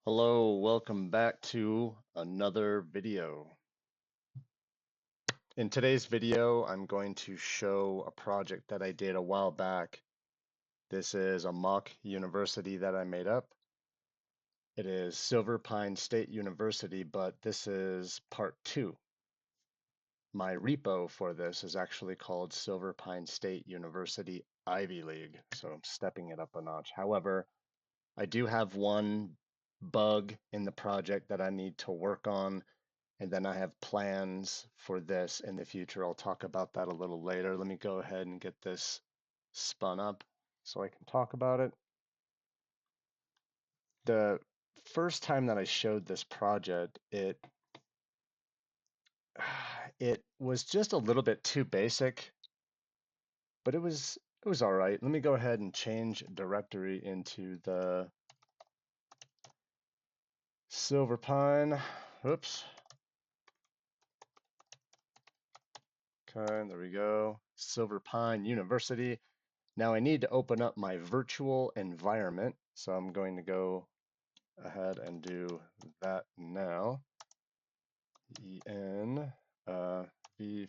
Hello, welcome back to another video. In today's video, I'm going to show a project that I did a while back. This is a mock university that I made up. It is Silver Pine State University, but this is part 2. My repo for this is actually called Silver Pine State University Ivy League, so I'm stepping it up a notch. However, I do have one bug in the project that I need to work on. And then I have plans for this in the future. I'll talk about that a little later. Let me go ahead and get this spun up so I can talk about it. The first time that I showed this project, it was just a little bit too basic, but it was all right. Let me go ahead and change directory into the Silver Pine. Oops. Okay, there we go. Silver Pine University. Now I need to open up my virtual environment, so I'm going to go ahead and do that now. En v/.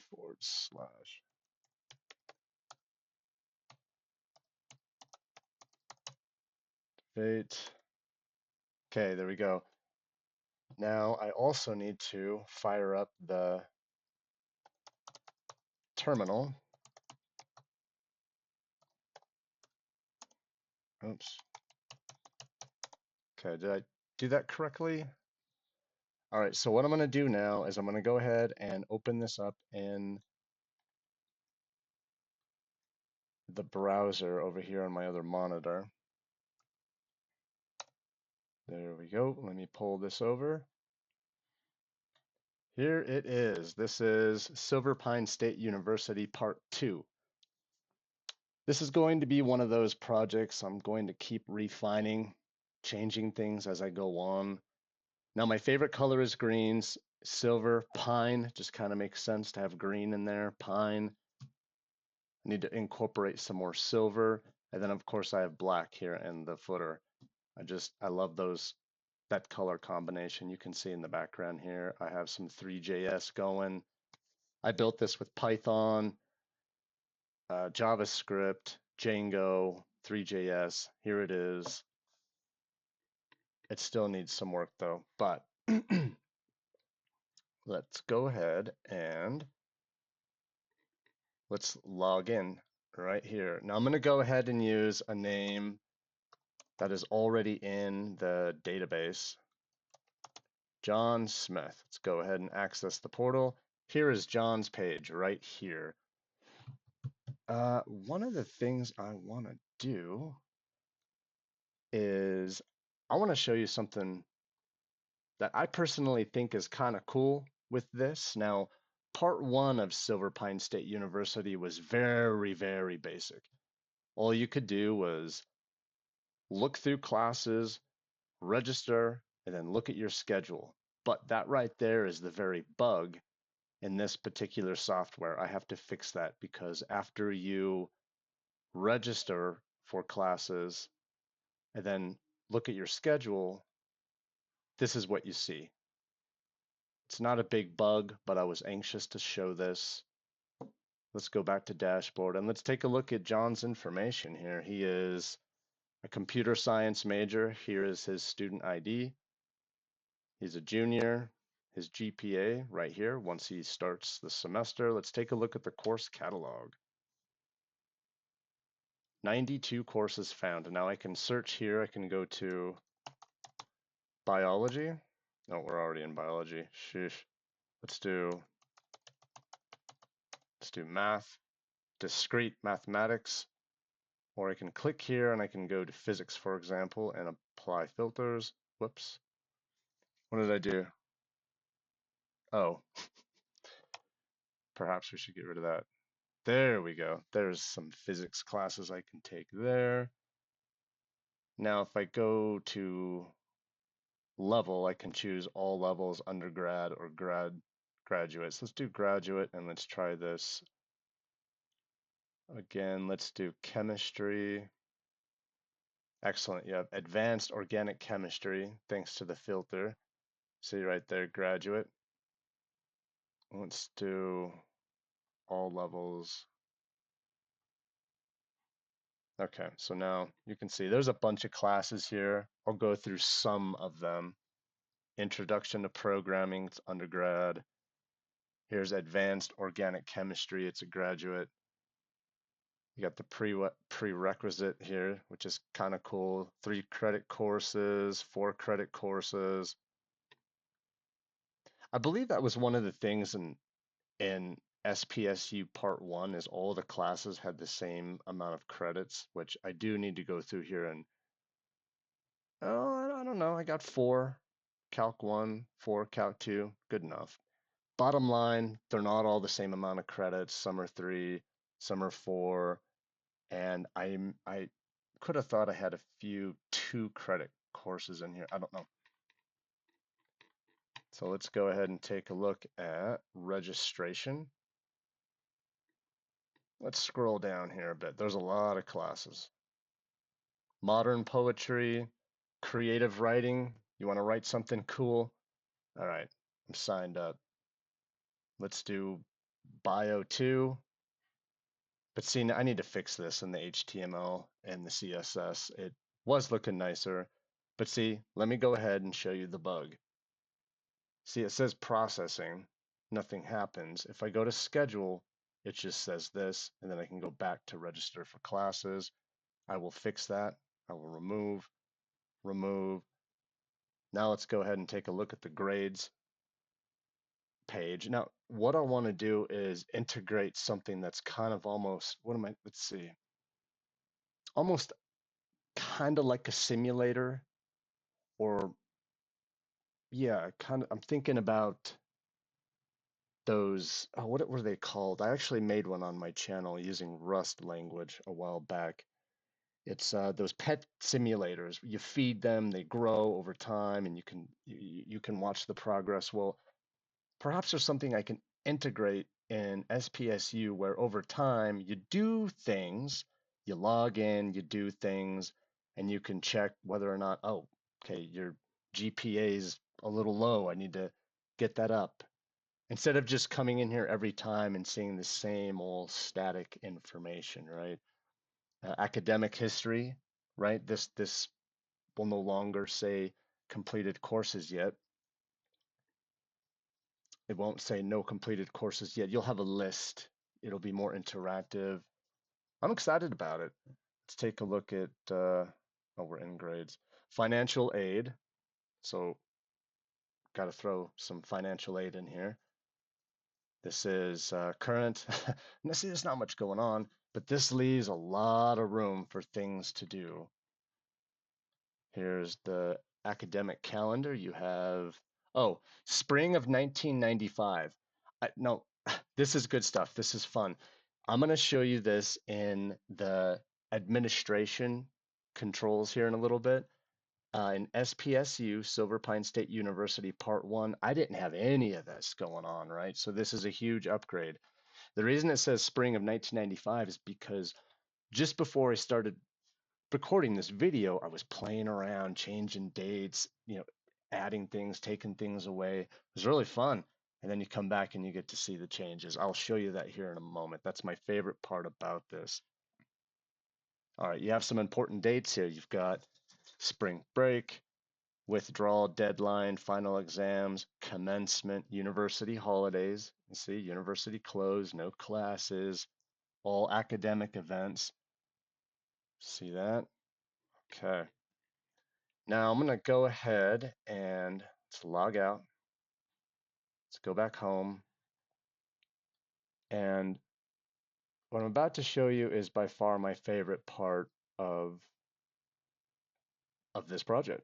Fate. Okay, there we go. Now I also need to fire up the terminal. Oops. Okay, did I do that correctly? All right, so what I'm going to do now is I'm going to go ahead and open this up in the browser over here on my other monitor. There we go. Let me pull this over. Here it is. This is Silver Pine State University Part 2. This is going to be one of those projects I'm going to keep refining, changing things as I go on. Now, my favorite color is greens. Silver, pine, just kind of makes sense to have green in there. Pine. I need to incorporate some more silver. And then, of course, I have black here in the footer. I love that color combination. You can see in the background here, I have some Three.js going. I built this with Python, JavaScript, Django, Three.js. Here it is. It still needs some work though, but let's go ahead and let's log in right here. Now I'm going to go ahead and use a name that is already in the database. John Smith. Let's go ahead and access the portal. Here is John's page right here. One of the things I want to do is I want to show you something that I personally think is kind of cool with this. Now, part 1 of Silver Pine State University was very, very basic. All you could do was look through classes, register, and then look at your schedule. But that right there is the very bug in this particular software. I have to fix that because after you register for classes and then look at your schedule, this is what you see. It's not a big bug, but I was anxious to show this. Let's go back to dashboard and let's take a look at John's information here. He is a computer science major. Here is his student ID. He's a junior. His GPA right here once he starts the semester. Let's take a look at the course catalog. 92 courses found. And now I can search here. I can go to biology. No, we're already in biology. Sheesh. Let's do math, discrete mathematics, or I can click here and I can go to physics, for example, and apply filters. Whoops. What did I do? Oh, perhaps we should get rid of that. There we go. There's some physics classes I can take there. Now, if I go to level, I can choose all levels, undergrad or graduates. Let's do graduate and let's try this again. Let's do chemistry. Excellent. You have advanced organic chemistry, thanks to the filter. See right there, graduate. Let's do all levels. Okay, so now you can see there's a bunch of classes here. I'll go through some of them. Introduction to Programming, it's undergrad. Here's Advanced Organic Chemistry, it's a graduate. You got the prerequisite here, which is kind of cool. 3 credit courses, 4 credit courses. I believe that was one of the things in SPSU Part 1 is all the classes had the same amount of credits, which I do need to go through here and, oh, I don't know, I got 4 Calc 1, 4 Calc 2, good enough. Bottom line, they're not all the same amount of credits. Some are 3, some are 4, and I could have thought I had a few 2 credit courses in here. I don't know. So let's go ahead and take a look at registration. Let's scroll down here a bit. There's a lot of classes. Modern poetry, creative writing. You want to write something cool? All right, I'm signed up. Let's do bio 2. But see, I need to fix this in the HTML and the CSS. It was looking nicer. But see, let me go ahead and show you the bug. See, it says processing. Nothing happens. If I go to schedule, it just says this, and then I can go back to register for classes. I will fix that. I will remove. Now let's go ahead and take a look at the grades page. Now, what I want to do is integrate something that's kind of almost, let's see, almost kind of like a simulator, or yeah, kind of, I'm thinking about those, what were they called? I actually made one on my channel using Rust language a while back. It's those pet simulators. You feed them, they grow over time, and you can watch the progress. Well, perhaps there's something I can integrate in SPSU where over time you do things, you log in, you do things, and you can check whether or not, oh, okay, your GPA is a little low. I need to get that up. Instead of just coming in here every time and seeing the same old static information, right? Academic history, right? This will no longer say completed courses yet. It won't say no completed courses yet. You'll have a list. It'll be more interactive. I'm excited about it. Let's take a look at, oh, we're in grades. Financial aid. So got to throw some financial aid in here. This is current. Now, see, there's not much going on, but this leaves a lot of room for things to do. Here's the academic calendar. You have, oh, spring of 1995. No, this is good stuff. This is fun. I'm going to show you this in the administration controls here in a little bit. In SPSU, Silver Pine State University, Part 1, I didn't have any of this going on, right? So this is a huge upgrade. The reason it says spring of 1995 is because just before I started recording this video, I was playing around, changing dates, adding things, taking things away. It was really fun. And then you come back and you get to see the changes. I'll show you that here in a moment. That's my favorite part about this. All right, you have some important dates here. You've got spring break, withdrawal deadline, final exams, commencement, university holidays. You see, university closed, no classes, all academic events. See that? Okay. Now I'm going to go ahead and let's log out. Let's go back home. And what I'm about to show you is by far my favorite part of this project.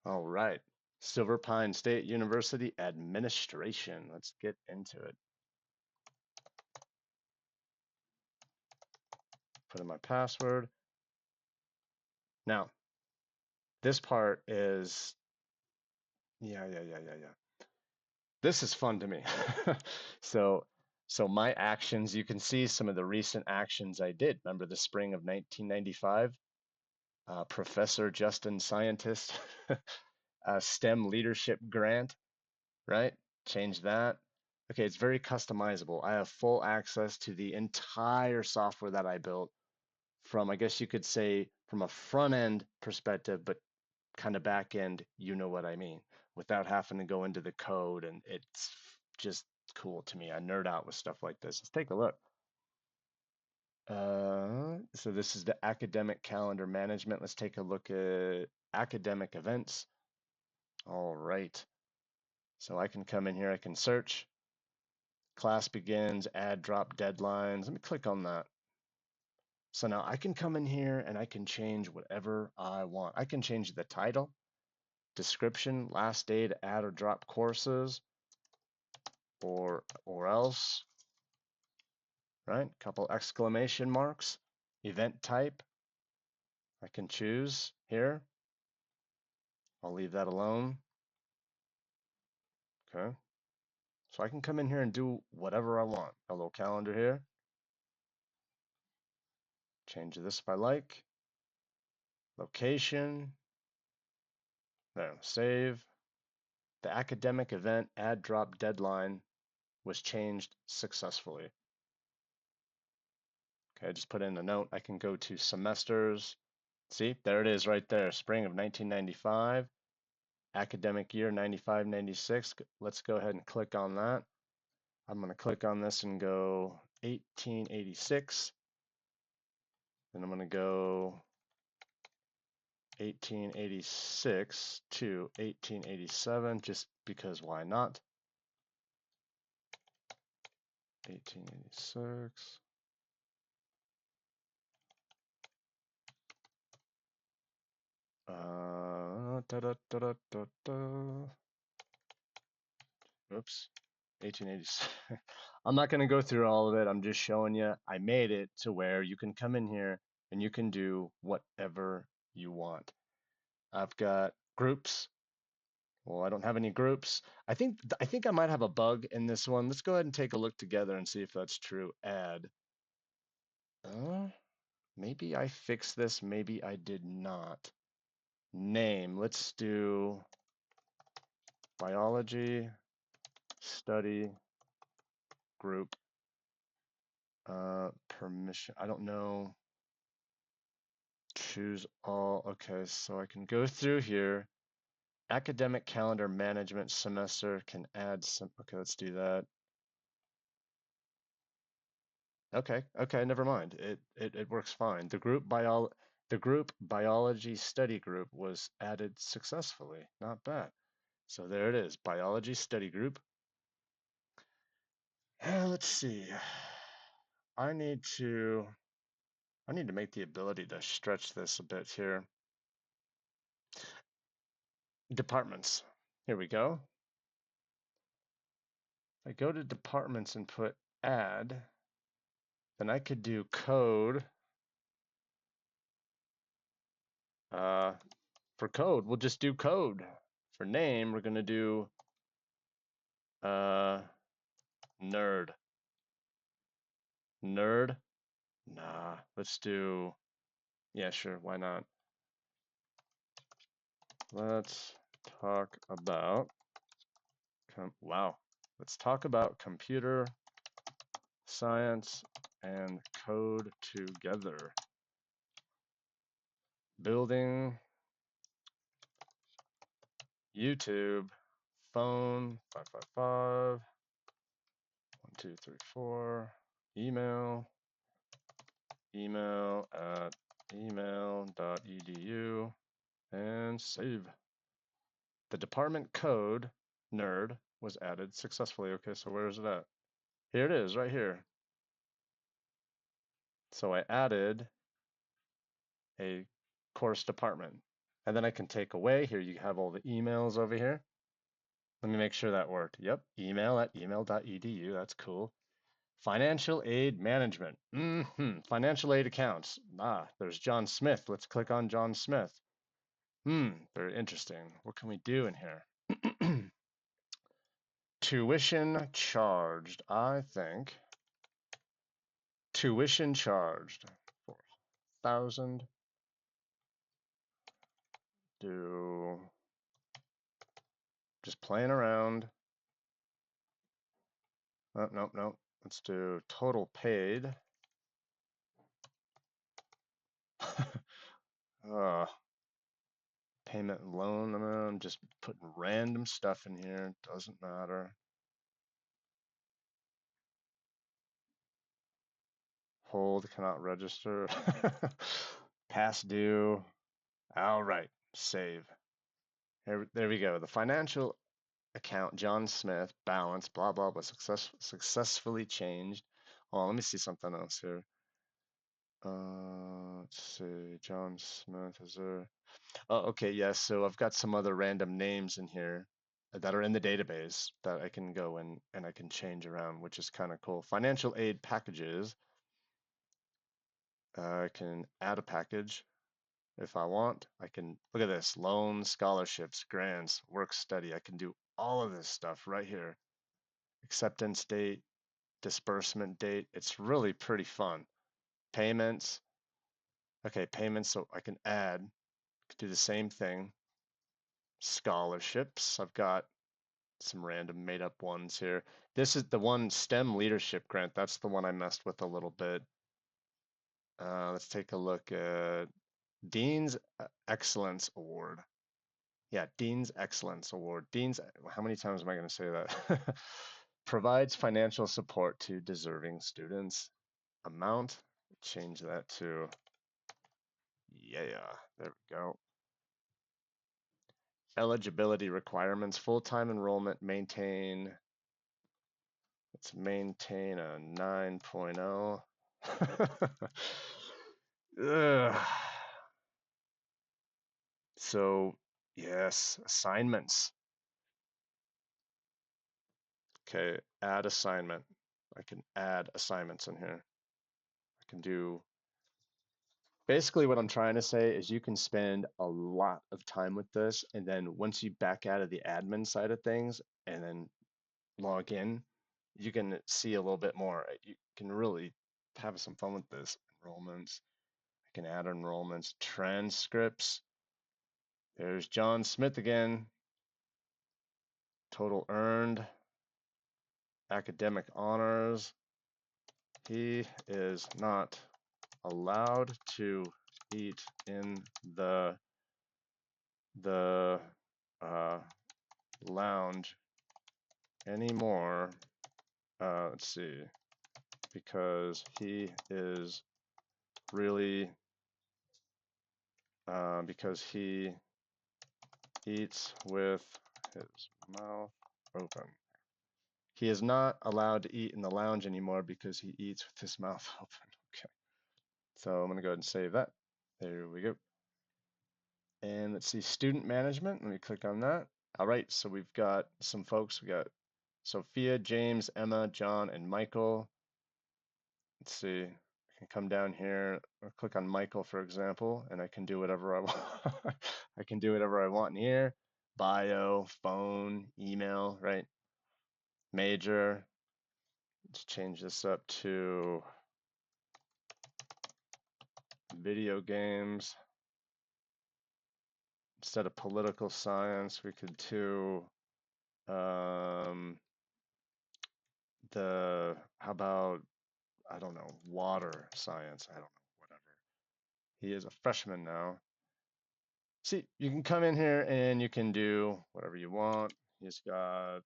All right. Silver Pine State University administration. Let's get into it. Put in my password. Now, this part is, yeah. This is fun to me. So my actions, you can see some of the recent actions I did. Remember the spring of 1995? Professor Justin Scientist, STEM Leadership Grant, right? Change that. Okay, it's very customizable. I have full access to the entire software that I built from, I guess you could say, from a front end perspective, but kind of back end, you know what I mean, without having to go into the code. And it's just cool to me. I nerd out with stuff like this. Let's take a look. So this is the academic calendar management. Let's take a look at academic events. All right. So I can come in here, I can search. Class begins, add drop deadlines. Let me click on that. So now I can come in here and I can change whatever I want. I can change the title, description, last day to add or drop courses, or else, right? Couple exclamation marks, event type. I can choose here. I'll leave that alone. Okay. So I can come in here and do whatever I want. A little calendar here. Change this if I like. Location. There, save. The academic event add drop deadline was changed successfully. Okay, I just put in a note. I can go to semesters. See, there it is right there. Spring of 1995, academic year 95-96. Let's go ahead and click on that. I'm going to click on this and go 1886. Then I'm going to go 1886 to 1887, just because why not? 1886. Oops, 1886. I'm not going to go through all of it. I'm just showing you. I made it to where you can come in here and you can do whatever you want. I've got groups. Well, I don't have any groups. I think I might have a bug in this one. Let's go ahead and take a look together and see if that's true. Add. Maybe I fixed this. Maybe I did not. Name. Let's do biology study group. Permission. I don't know. Choose all. Okay, so I can go through here. Academic calendar management semester can add some. Okay, let's do that. Okay, never mind. It works fine. The group biology study group was added successfully. Not bad. So there it is, biology study group. Let's see. I need to make the ability to stretch this a bit here. Departments. Here we go. If I go to departments and put add, then I could do code. For code, we'll just do code. For name, we're gonna do nerd. Nerd? Nah, let's do, yeah, sure, why not? Let's talk about, wow, let's talk about computer science and code together. Building YouTube, phone, 555, 1234, email at email.edu, and save. The department code, nerd, was added successfully. Okay, so where is it at? Here it is, right here. So I added a course department. And then I can take away, here you have all the emails over here. Let me make sure that worked. Yep, email at email.edu, that's cool. Financial aid management. Financial aid accounts. There's John Smith. Let's click on John Smith. Very interesting. What can we do in here? Tuition charged, I think. Tuition charged, 4,000. do just playing around. Oh, nope, nope. Let's do total paid. uh, Payment and loan amount. I'm just putting random stuff in here. Doesn't matter. Hold, cannot register. Past due. All right, save. There we go. The financial account, John Smith, balance, blah, blah, blah, successfully changed. Oh, let me see something else here. Let's see, John Smith, is there? Oh, okay, yes. So I've got some other random names in here that are in the database that I can go and I can change around, which is kind of cool. Financial aid packages. I can add a package if I want. I can look at this: loans, scholarships, grants, work study. I can do all of this stuff right here. Acceptance date, disbursement date. It's really pretty fun. Payments. Okay, payments. So I can add, do the same thing. Scholarships. I've got some random made up ones here. This is the one STEM leadership grant. That's the one I messed with a little bit. Let's take a look at Dean's Excellence Award. Yeah, Dean's Excellence Award. Dean's, how many times am I going to say that? Provides financial support to deserving students. Amount, change that to, yeah, there we go. Eligibility requirements, full-time enrollment, let's maintain a 9.0. Ugh. So, yes, assignments. Okay, add assignment. I can add assignments in here. I can do, basically what I'm trying to say is you can spend a lot of time with this, and then once you back out of the admin side of things and then log in, you can see a little bit more. You can really have some fun with this. Enrollments. I can add enrollments, transcripts. There's John Smith again. Total earned, academic honors. He is not allowed to eat in the lounge anymore. Let's see, because he is really because he eats with his mouth open. He is not allowed to eat in the lounge anymore because he eats with his mouth open. Okay, so I'm gonna go ahead and save that. There we go. And let's see, student management. Let me click on that. All right, so we've got some folks. We got Sophia, James, Emma, John, and Michael. Let's see, I can come down here or click on Michael, for example, and I can do whatever I want. I can do whatever I want in here. Bio, phone, email, right? Major. Let's change this up to video games. Instead of political science, we could do how about, I don't know, water science. I don't know, whatever. He is a freshman now. See, you can come in here and you can do whatever you want. He's got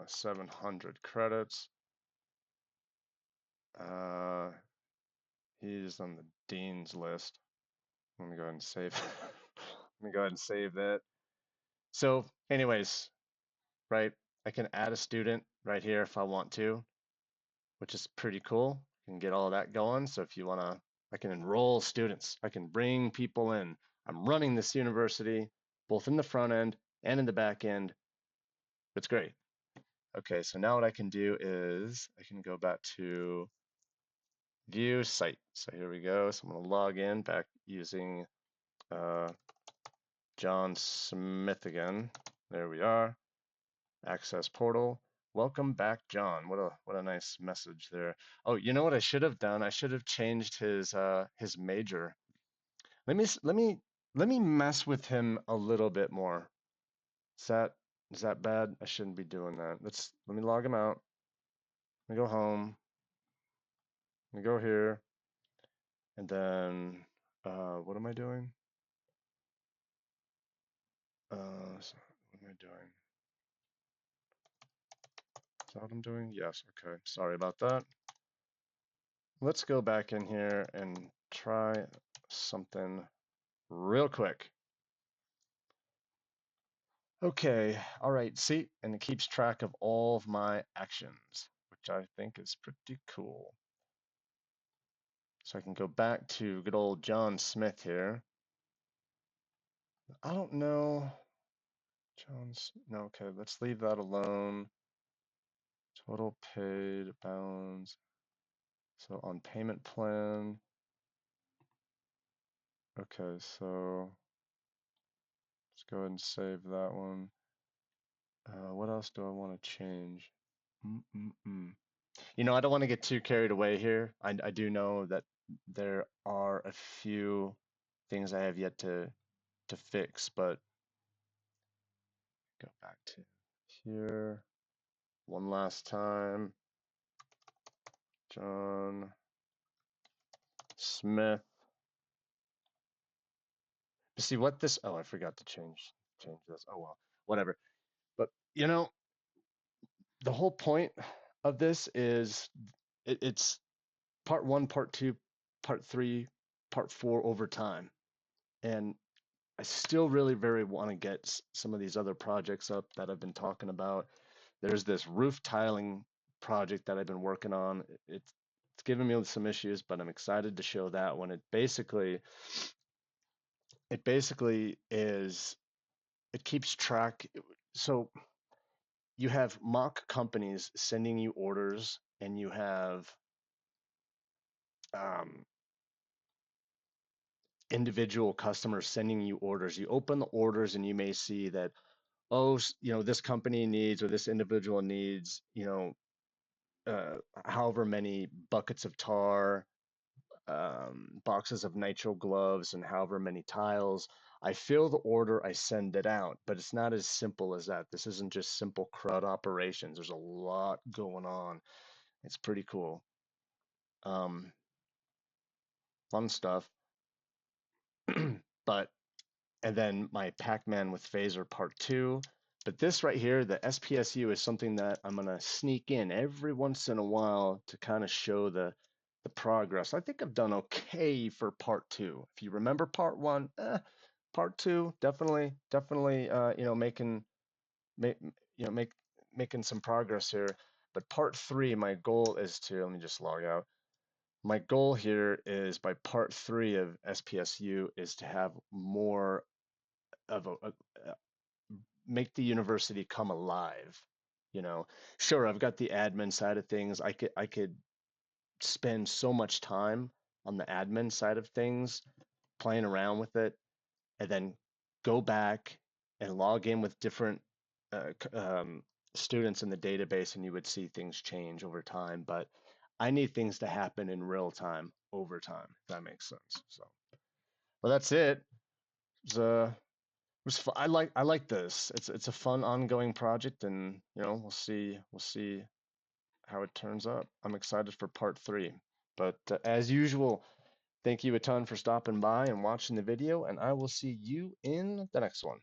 700 credits. He's on the dean's list. Let me go ahead and save. Let me go ahead and save that. So, anyways, right? I can add a student right here if I want to, which is pretty cool. You can get all that going. So if you want to, I can enroll students. I can bring people in. I'm running this university both in the front end and in the back end. It's great. Okay, so now what I can do is I can go back to view site. So here we go. So I'm going to log in back using John Smith again. There we are. Access portal. Welcome back, John. What a nice message there. Oh, you know what I should have done? I should have changed his major. Let me let me mess with him a little bit more. Is that is that bad? I shouldn't be doing that. Let me log him out. Let me go home. Let me go here, and then what am I doing? What am I doing? Is that what I'm doing? Yes. Okay. Sorry about that. Let's go back in here and try something real quick. Okay, all right, see, and it keeps track of all of my actions, which I think is pretty cool. So I can go back to good old John Smith here. I don't know, no, okay, let's leave that alone. Total paid balance. So on payment plan, okay, so let's go ahead and save that one. What else do I want to change? You know, I don't want to get too carried away here. I do know that there are a few things I have yet to fix, but go back to here one last time. John Smith. See what this, oh, I forgot to change this. Oh well, whatever. But you know, the whole point of this is it's part one, part two, part three, part four over time. And I still really very want to get some of these other projects up that I've been talking about. There's this roof tiling project that I've been working on. It's giving me some issues, but I'm excited to show that one. It basically is it keeps track. So you have mock companies sending you orders, and you have um, individual customers sending you orders. You open the orders, and you may see that, oh, this company needs, or this individual needs, however many buckets of tar, boxes of nitrile gloves, and however many tiles. I fill the order, I send it out, but it's not as simple as that. This isn't just simple CRUD operations. There's a lot going on. It's pretty cool. Um, Fun stuff. But and then my Pac-Man with Phaser Part 2. But this right here, the SPSU, is something that I'm gonna sneak in every once in a while to kind of show the progress. I think I've done okay for Part 2. If you remember Part 1, Part 2, definitely, make, you know, make making some progress here. But Part 3, my goal is to, let me just log out. My goal here is by Part 3 of SPSU is to have more of a make the university come alive. You know, sure, I've got the admin side of things. I could spend so much time on the admin side of things, playing around with it, and then go back and log in with different students in the database, and you would see things change over time. But I need things to happen in real time over time, if that makes sense. So, well, that's it. It I like this. It's a fun ongoing project, and we'll see how it turns up. I'm excited for part 3. But as usual, thank you a ton for stopping by and watching the video, and I will see you in the next one.